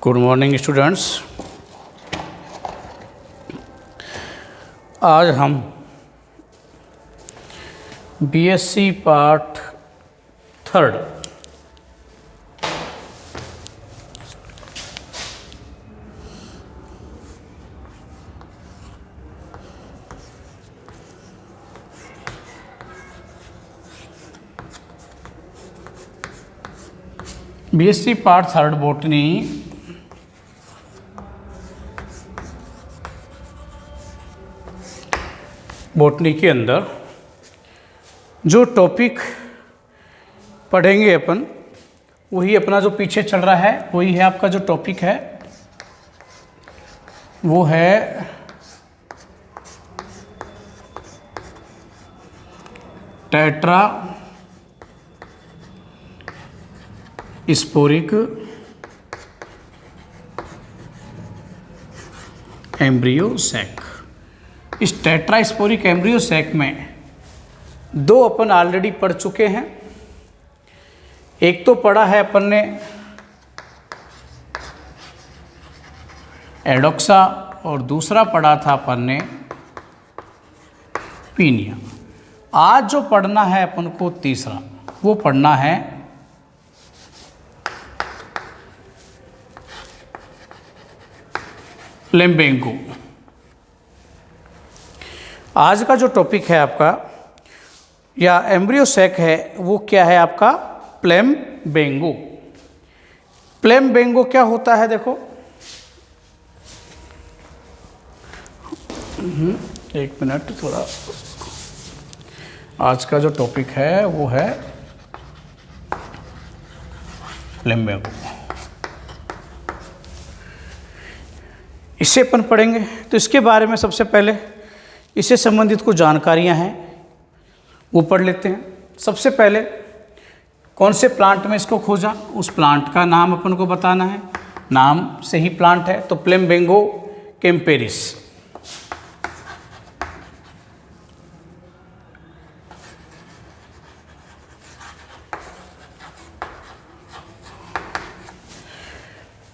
Good morning students. आज हम BSc part third BSc part third botany के अंदर जो टॉपिक पढ़ेंगे अपन, वही अपना जो पीछे चल रहा है वही है आपका जो टॉपिक है वो है टेट्रा स्पोरिक एम्ब्रियो सैक। इस टेट्रास्पोरिक एम्ब्रियो सैक में दो अपन ऑलरेडी पढ़ चुके हैं। एक तो पढ़ा है अपन ने एडोक्सा और दूसरा पढ़ा था अपन ने पीनिया। आज जो पढ़ना है अपन को तीसरा, वो पढ़ना है प्लेम्बेंगो। आज का जो टॉपिक है आपका या एम्ब्रियो सैक है वो क्या है आपका? प्लेम्बेंगो। प्लेम्बेंगो क्या होता है? देखो, एक मिनट, थोड़ा आज का जो टॉपिक है वो है प्लेम्बेंगो। इसे अपन पढ़ेंगे तो इसके बारे में सबसे पहले इससे संबंधित कुछ जानकारियां हैं वो पढ़ लेते हैं। सबसे पहले कौन से प्लांट में इसको खोजा, उस प्लांट का नाम अपन को बताना है। नाम से ही प्लांट है तो प्लेम्बेंगो कैम्पेरिस।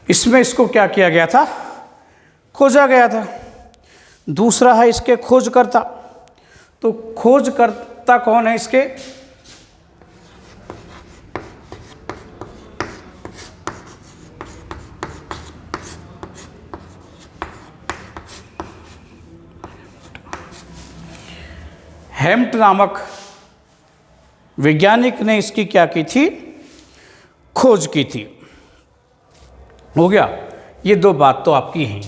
इसमें इसको क्या किया गया था? खोजा गया था। दूसरा है इसके खोजकर्ता। तो खोजकर्ता कौन है इसके? हेम्ट नामक वैज्ञानिक ने इसकी क्या की थी? खोज की थी। हो गया, ये दो बात तो आपकी हैं।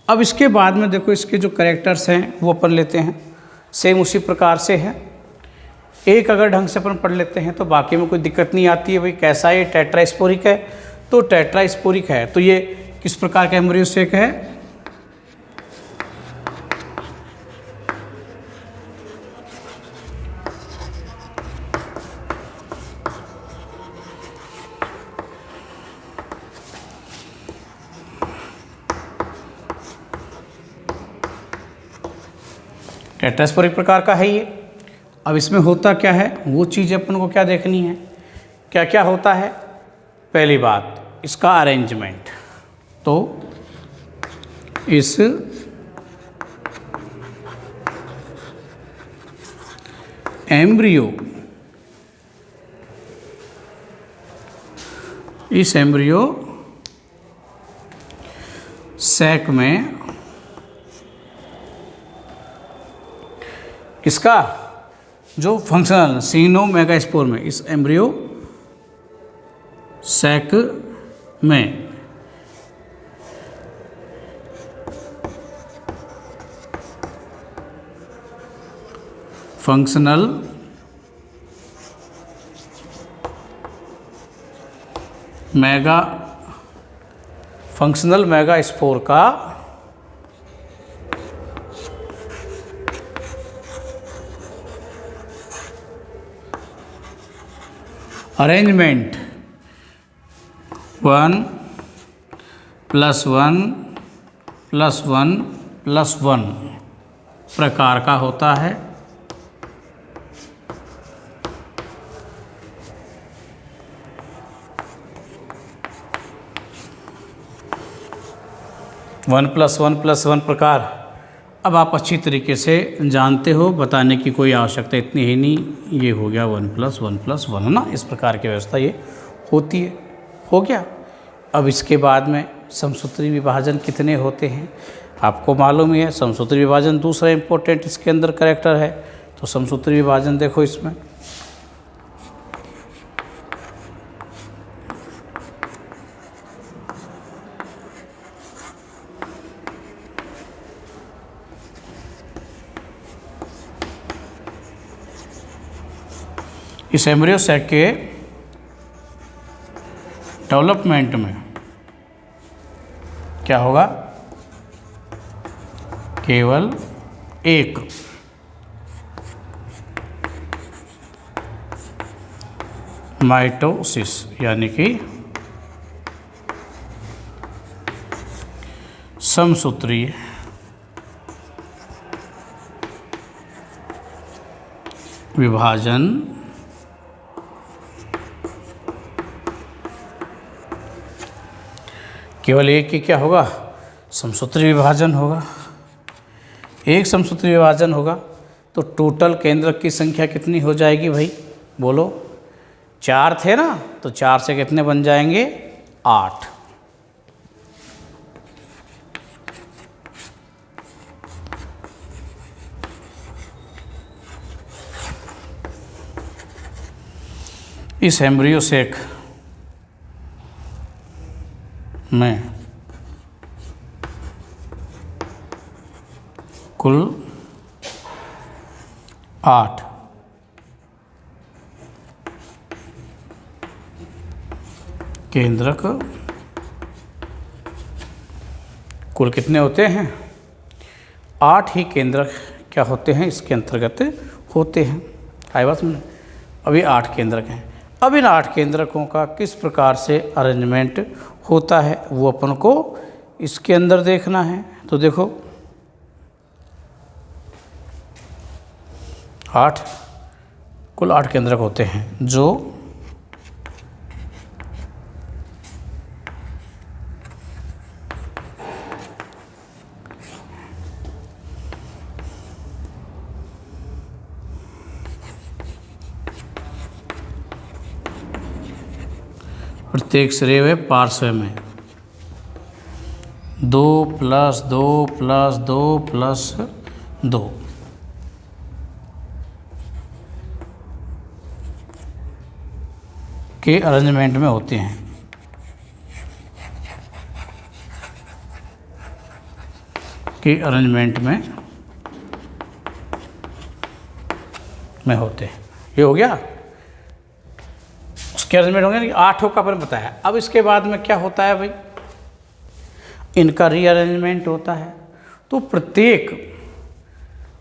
अब इसके बाद में देखो इसके जो कैरेक्टर्स हैं वो अपन लेते हैं, सेम उसी प्रकार से है। एक अगर ढंग से अपन पढ़ लेते हैं तो बाकी में कोई दिक्कत नहीं आती है। भाई कैसा ये टेट्रास्पोरिक है तो टेट्रास्पोरिक है, तो ये किस प्रकार का एम्ब्रियो सैक है? टेट्रास्पोरिक प्रकार का है ये। अब इसमें होता क्या है वो चीज़ अपन को क्या देखनी है, क्या क्या होता है। पहली बात इसका अरेंजमेंट। तो इस एम्ब्रियो सैक में किसका जो फंक्शनल सिनोमेगास्पोर में, इस एम्ब्रियो सैक में फंक्शनल मेगास्पोर का अरेंजमेंट 1+1+1+1 प्रकार का होता है। 1+1+1 प्रकार अब आप अच्छी तरीके से जानते हो, बताने की कोई आवश्यकता इतनी है नहीं। ये हो गया 1+1+1 है ना, इस प्रकार की व्यवस्था ये होती है। हो गया। अब इसके बाद में समसूत्री विभाजन कितने होते हैं आपको मालूम ही है। समसूत्री विभाजन दूसरा इम्पोर्टेंट इसके अंदर कैरेक्टर है। तो समसूत्री विभाजन देखो इसमें इस एम्ब्रियो सैक के डेवलपमेंट में क्या होगा, केवल एक माइटोसिस यानी कि समसूत्रीय विभाजन केवल एक ही क्या होगा, समसूत्री विभाजन होगा। एक समसूत्री विभाजन होगा तो टोटल केंद्रक की संख्या कितनी हो जाएगी भाई, बोलो। 4 थे ना, तो 4 से कितने बन जाएंगे, 8। इस एम्ब्रियो सैक में कुल 8 केंद्रक, कुल कितने होते हैं, 8 ही केंद्रक क्या होते हैं, इसके अंतर्गत होते हैं। आई बात समझ। अभी 8 केंद्रक हैं। अब इन 8 केंद्रकों का किस प्रकार से अरेंजमेंट होता है वो अपन को इसके अंदर देखना है। तो देखो 8 कुल 8 केंद्रक होते हैं जो प्रत्येक श्रेय पार्श्व में 2 + 2 + 2 + 2 के अरेंजमेंट में होते हैं। होते हैं। ये हो गया, उसके अरेंजमेंट होंगे ना, 8 का अपन बताया। अब इसके बाद में क्या होता है भाई, इनका रीअरेंजमेंट होता है। तो प्रत्येक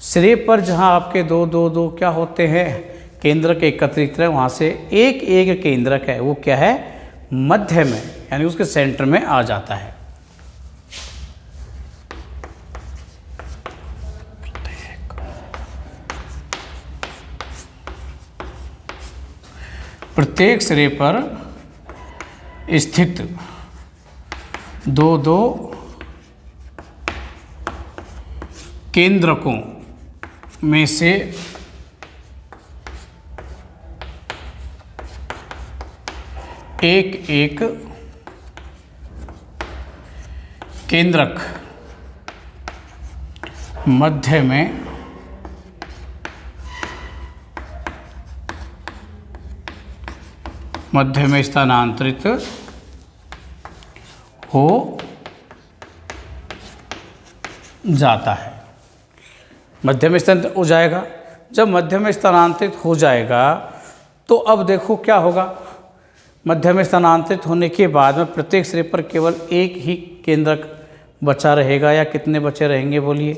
सिरे पर जहाँ आपके 2 2 2 क्या होते हैं, केंद्रक एकत्रित है, वहाँ से एक एक केंद्रक है वो क्या है, मध्य में यानी उसके सेंटर में आ जाता है। प्रत्येक सिरे पर स्थित 2 2 केंद्रकों में से एक एक केंद्रक मध्य में स्थानांतरित हो जाता है। मध्य में स्थानांतरित हो जाएगा। जब मध्य में स्थानांतरित हो जाएगा तो अब देखो क्या होगा, मध्य में स्थानांतरित होने के बाद में प्रत्येक सिरे पर केवल एक ही केंद्रक बचा रहेगा, या कितने बचे रहेंगे बोलिए,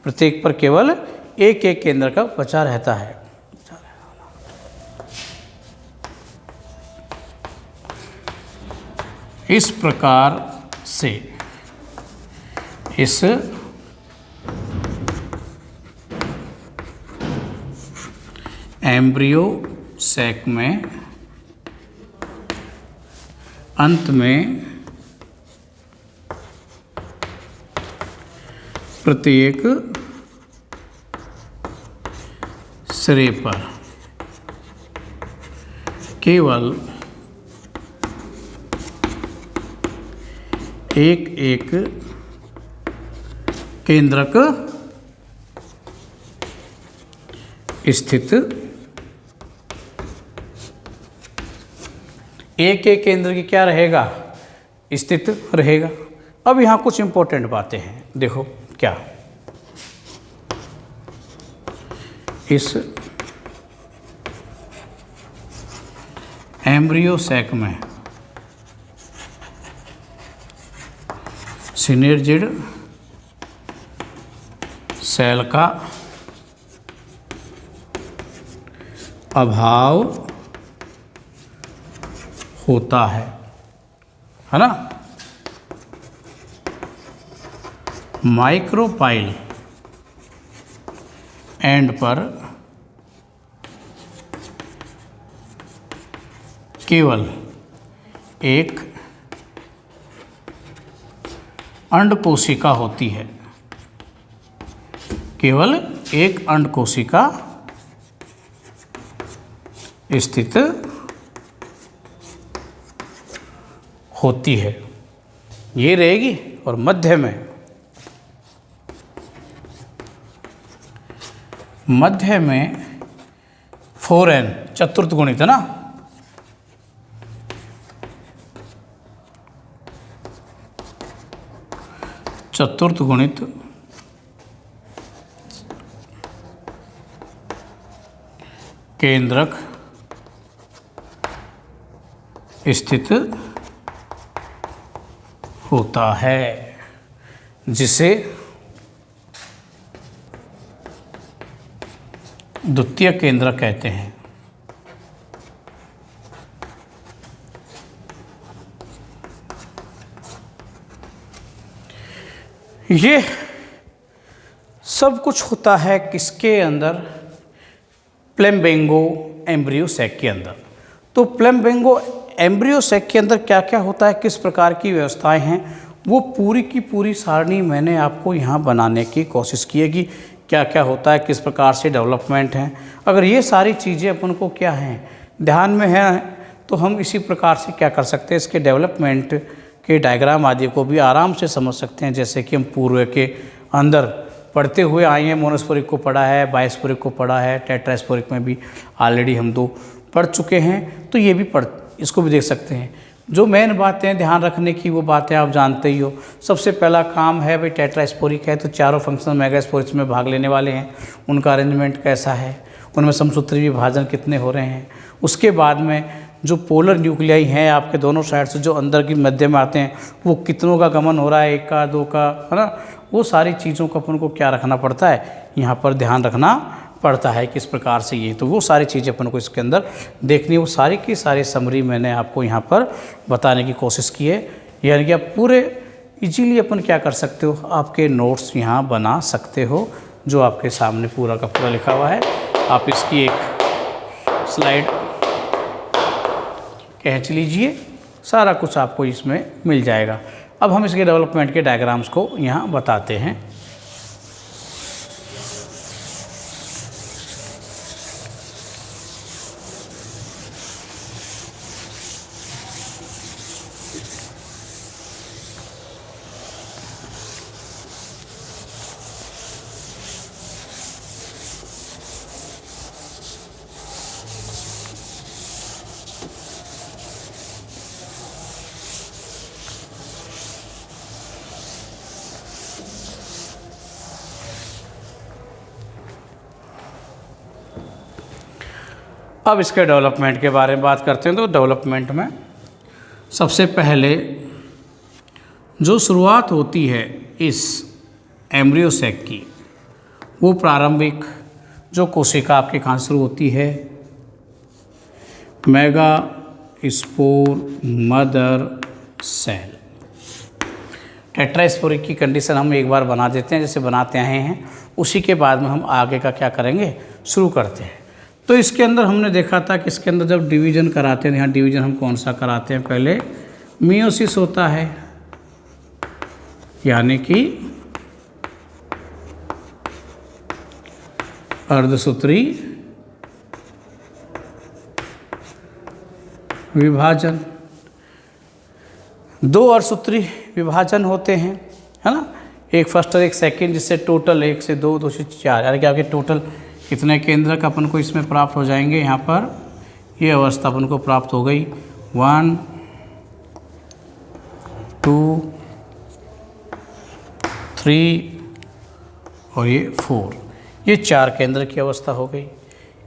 प्रत्येक पर केवल एक एक केंद्र का बचा रहता है। इस प्रकार से इस एम्ब्रियो सैक में अंत में प्रत्येक सिरे पर केवल एक एक केंद्रक स्थित, एक एक केंद्र की क्या रहेगा, स्थित रहेगा। अब यहाँ कुछ इंपॉर्टेंट बातें हैं, देखो क्या, इस एम्ब्रियो सैक में सिनर्जिड सेल का अभाव होता है ना। माइक्रोपाइल एंड पर केवल एक अंड कोशिका होती है, केवल एक अंड कोशिका स्थित होती है, ये रहेगी। और मध्य में 4n चतुर्थ गुणित है ना, चतुर्थ गुणित केंद्रक स्थित होता है, जिसे द्वितीय केंद्रक कहते हैं। ये सब कुछ होता है किसके अंदर, प्लम्बेंगो एम्ब्रियो सैक के अंदर। तो प्लम्बेंगो एम्ब्रियो सैक के अंदर क्या क्या होता है, किस प्रकार की व्यवस्थाएं हैं, वो पूरी की पूरी सारणी मैंने आपको यहाँ बनाने की कोशिश की है कि क्या क्या होता है, किस प्रकार से डेवलपमेंट है। अगर ये सारी चीज़ें अपन को क्या हैं ध्यान में है, तो हम इसी प्रकार से क्या कर सकते हैं, इसके डेवलपमेंट के डायग्राम आदि को भी आराम से समझ सकते हैं। जैसे कि हम पूर्व के अंदर पढ़ते हुए आए हैं, मोनोस्पोरिक को पढ़ा है, बायोस्पोरिक को पढ़ा है, टेट्रास्पोरिक में भी ऑलरेडी हम 2 पढ़ चुके हैं, तो ये भी इसको भी देख सकते हैं। जो मेन बातें ध्यान रखने की वो बातें आप जानते ही हो। सबसे पहला काम है भाई, टेट्रास्पोरिक है तो चारों फंक्शनल मेगास्पोरिक्स में भाग लेने वाले हैं, उनका अरेंजमेंट कैसा है, उनमें समसूत्री विभाजन कितने हो रहे हैं। उसके बाद में जो पोलर न्यूक्लियाई हैं आपके दोनों साइड से जो अंदर की मध्य में आते हैं, वो कितनों का गमन हो रहा है, 1 का 2 का, है ना। वो सारी चीज़ों को अपन को क्या रखना पड़ता है, यहाँ पर ध्यान रखना पड़ता है किस प्रकार से ये, तो वो सारी चीज़ें अपन को इसके अंदर देखनी है। वो सारी की सारी समरी मैंने आपको यहाँ पर बताने की कोशिश की है। यानी कि आप पूरे इजीली अपन क्या कर सकते हो, आपके नोट्स यहाँ बना सकते हो, जो आपके सामने पूरा का पूरा लिखा हुआ है। आप इसकी एक स्लाइड खींच लीजिए, सारा कुछ आपको इसमें मिल जाएगा। अब हम इसके डेवलपमेंट के डायग्राम्स को यहाँ बताते हैं। अब इसके डेवलपमेंट के बारे में बात करते हैं। तो डेवलपमेंट में सबसे पहले जो शुरुआत होती है इस एम्ब्रियो सैक की, वो प्रारंभिक जो कोशिका आपके कहाँ शुरू होती है, megaspore mother cell. Tetrasporic की कंडीशन हम एक बार बना देते हैं, जैसे बनाते आए हैं, उसी के बाद में हम आगे का क्या करेंगे, शुरू करते हैं। तो इसके अंदर हमने देखा था कि इसके अंदर जब डिवीज़न कराते हैं, यहाँ डिवीज़न हम कौन सा कराते हैं, पहले मियोसिस होता है, यानी कि अर्धसूत्री विभाजन। 2 अर्धसूत्री विभाजन होते हैं, है ना, एक फर्स्ट और एक सेकंड, जिससे टोटल 1 से 2, 2 से 4, यानी कि आपके टोटल कितने केंद्रक अपन को इसमें प्राप्त हो जाएंगे। यहाँ पर ये अवस्था अपन को प्राप्त हो गई 1 2 3 और ये 4, ये 4 केंद्र की अवस्था हो गई।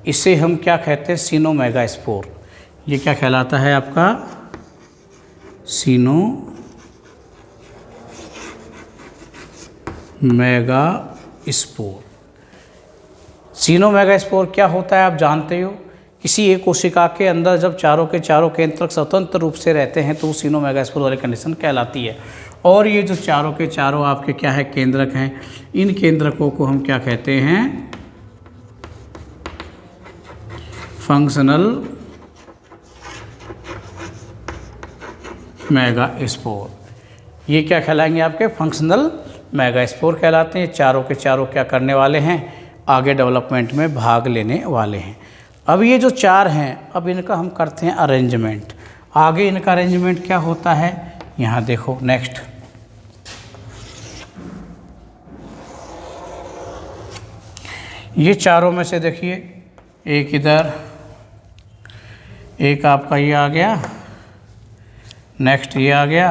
इसे हम क्या कहते हैं, सीनो मेगा स्पोर। ये क्या कहलाता है आपका, सीनो मेगा स्पोर। सीनो मेगा स्पोर क्या होता है आप जानते हो। किसी एक कोशिका के अंदर जब चारों के चारों केंद्रक स्वतंत्र रूप से रहते हैं तो सीनो मेगा स्पोर वाली कंडीशन कहलाती है। और ये जो चारों के चारों आपके क्या है, केंद्रक हैं, इन केंद्रकों को हम क्या कहते हैं, फंक्शनल मेगा स्पोर। ये क्या कहलाएंगे आपके, फंक्शनल मेगा स्पोर कहलाते हैं। चारों के चारों क्या करने वाले हैं, आगे डेवलपमेंट में भाग लेने वाले हैं। अब ये जो 4 हैं, अब इनका हम करते हैं अरेंजमेंट। आगे इनका अरेंजमेंट क्या होता है, यहाँ देखो नेक्स्ट। ये चारों में से देखिए, एक इधर, एक आपका ये आ गया, नेक्स्ट ये आ गया,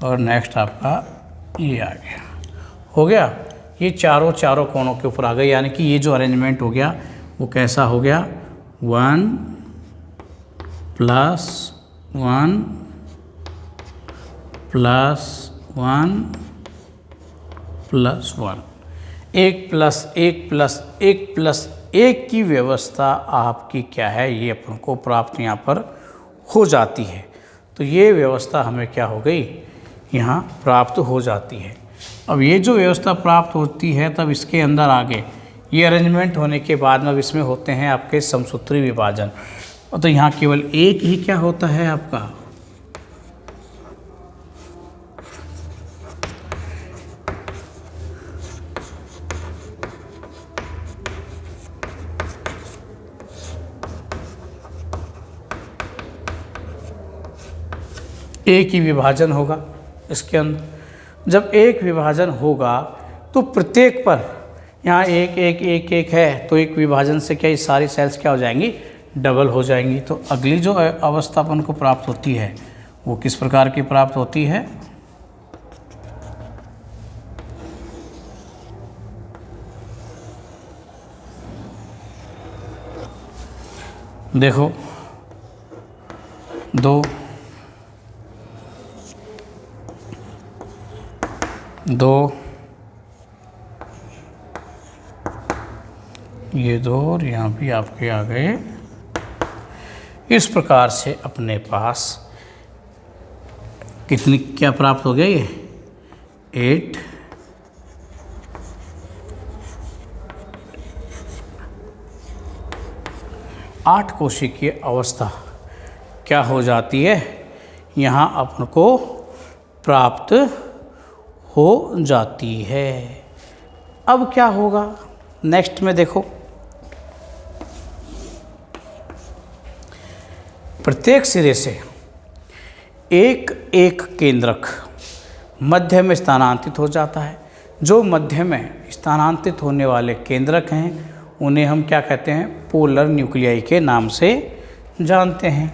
और नेक्स्ट आपका ये आ गया, हो गया। ये चारों कोनों के ऊपर आ गए, यानी कि ये जो अरेंजमेंट हो गया वो कैसा हो गया, 1 + 1 + 1 + 1, 1 + 1 + 1 + 1 की व्यवस्था आपकी क्या है, ये अपन को प्राप्त यहाँ पर हो जाती है। तो ये व्यवस्था हमें क्या हो गई, यहाँ प्राप्त हो जाती है। अब ये जो व्यवस्था प्राप्त होती है, तब इसके अंदर आगे ये अरेंजमेंट होने के बाद में अब इसमें होते हैं आपके समसूत्री विभाजन। तो यहाँ केवल एक ही क्या होता है आपका, एक ही विभाजन होगा इसके अंदर। जब एक विभाजन होगा तो प्रत्येक पर यहाँ एक एक एक एक है, तो एक विभाजन से क्या ये सारी सेल्स क्या हो जाएंगी, डबल हो जाएंगी। तो अगली जो अवस्था अपन को प्राप्त होती है वो किस प्रकार की प्राप्त होती है, देखो 2 2, ये 2 और यहाँ भी आपके आ गए। इस प्रकार से अपने पास कितनी क्या प्राप्त हो गया, ये 8 8 कोशिकीय अवस्था क्या हो जाती है, यहाँ अपन को प्राप्त हो जाती है। अब क्या होगा नेक्स्ट में देखो, प्रत्येक सिरे से एक एक केंद्रक मध्य में स्थानांतरित हो जाता है। जो मध्य में स्थानांतरित होने वाले केंद्रक हैं उन्हें हम क्या कहते हैं, पोलर न्यूक्लियाई के नाम से जानते हैं।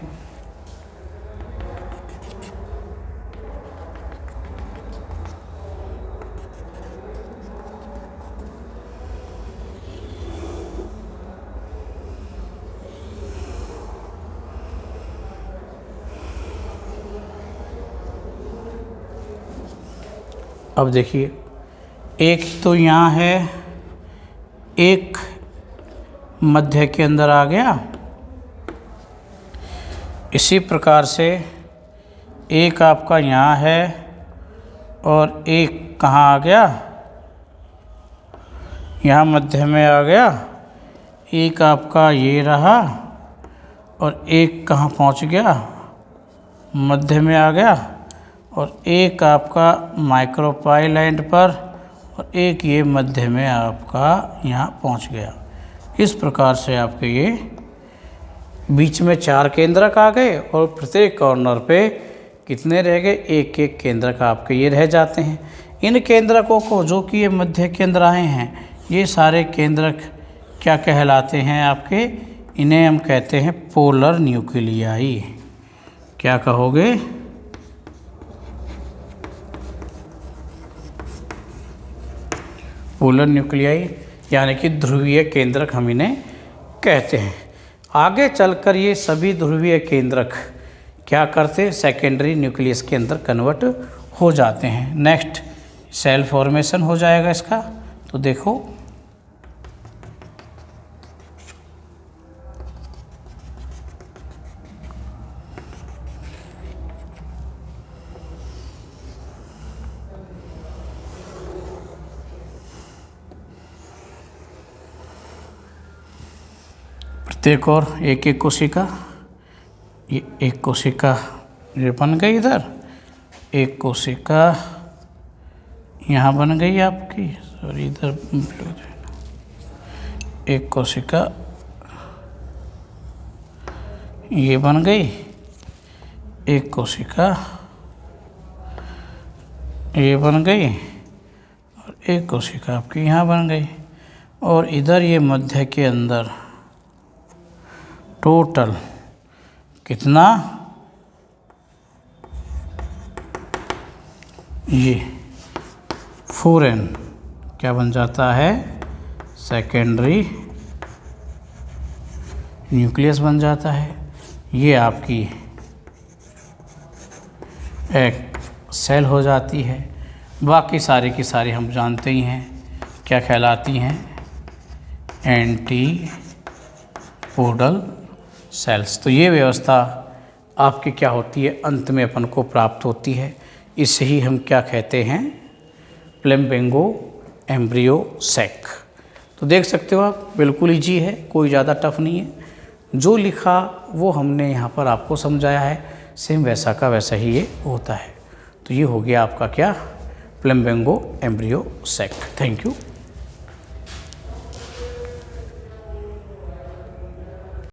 अब देखिए, एक तो यहाँ है, एक मध्य के अंदर आ गया। इसी प्रकार से एक आपका यहाँ है और एक कहाँ आ गया, यहाँ मध्य में आ गया। एक आपका ये रहा और एक कहाँ पहुँच गया, मध्य में आ गया। और एक आपका माइक्रोपाइल एंड पर और एक ये मध्य में आपका यहाँ पहुँच गया। इस प्रकार से आपके ये बीच में 4 केंद्रक आ गए और प्रत्येक कॉर्नर पे कितने रह गए, एक एक केंद्रक आपके ये रह जाते हैं। इन केंद्रकों को, जो कि ये मध्य केंद्र आए हैं, ये सारे केंद्रक क्या कहलाते हैं आपके, इन्हें हम कहते हैं पोलर न्यूक्लियाई। क्या कहोगे, पोलर न्यूक्लियाई, यानी कि ध्रुवीय केंद्रक हम इन्हें कहते हैं। आगे चलकर ये सभी ध्रुवीय केंद्रक क्या करते हैं, सेकेंडरी न्यूक्लियस के अंदर कन्वर्ट हो जाते हैं। नेक्स्ट सेल फॉर्मेशन हो जाएगा इसका। तो देखो प्रत्येक और एक एक कोशिका, ये एक कोशिका ये बन गई इधर, एक कोशिका यहाँ बन गई आपकी, सॉरी इधर, एक कोशिका ये बन गई, एक कोशिका ये बन गई और एक कोशिका आपकी यहाँ बन गई। और इधर ये मध्य के अंदर टोटल कितना, ये 4n क्या बन जाता है, सेकेंडरी न्यूक्लियस बन जाता है। ये आपकी एक सेल हो जाती है। बाकी सारे की सारी हम जानते ही हैं क्या कहलाती हैं, एंटीपोडल सेल्स। तो ये व्यवस्था आपकी क्या होती है, अंत में अपन को प्राप्त होती है। इसे ही हम क्या कहते हैं, प्लम्बेंगो एम्ब्रियो सैक। तो देख सकते हो आप, बिल्कुल ईजी है, कोई ज़्यादा टफ नहीं है। जो लिखा वो हमने यहाँ पर आपको समझाया है, सेम वैसा का वैसा ही ये होता है। तो ये हो गया आपका क्या, प्लम्बेंगो एम्ब्रियो सैक। Thank you.